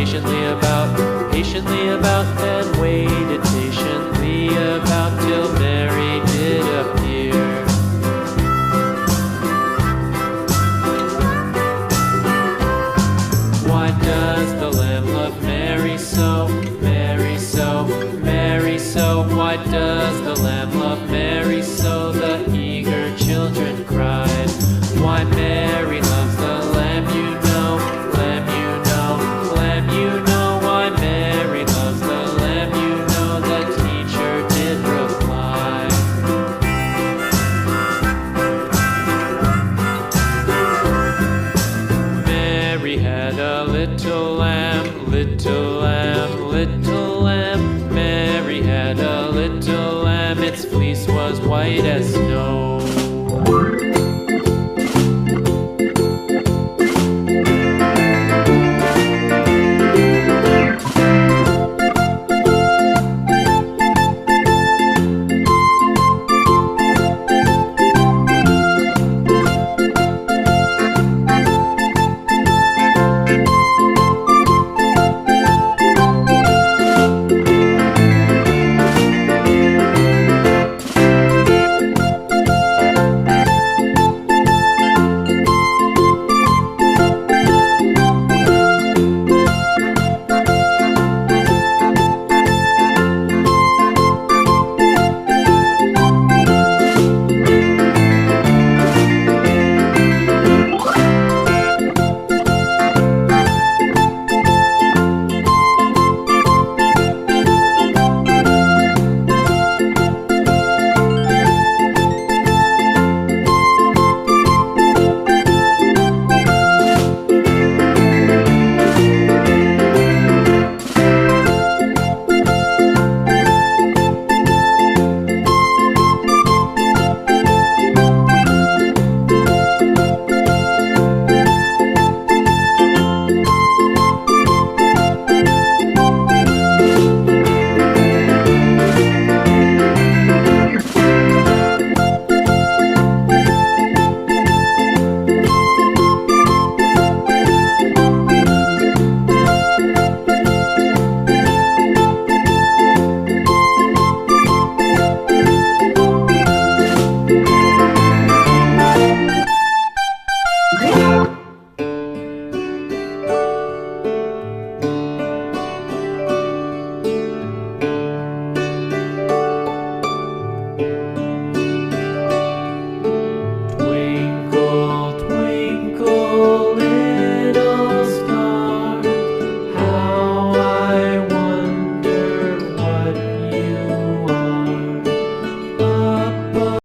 patiently about, and waited patiently about till Mary did appear. Why does the lamb love Mary so, Mary so, Mary so? Why does the lamb love Mary so? The eager children cried. Why Mary loves the lamb, you know, lamb, you know, lamb, you know. Why Mary loves the lamb, you know, the teacher did reply. Mary had a little lamb, little lamb, little lamb. Mary had a little lamb, its fleece was white as snow.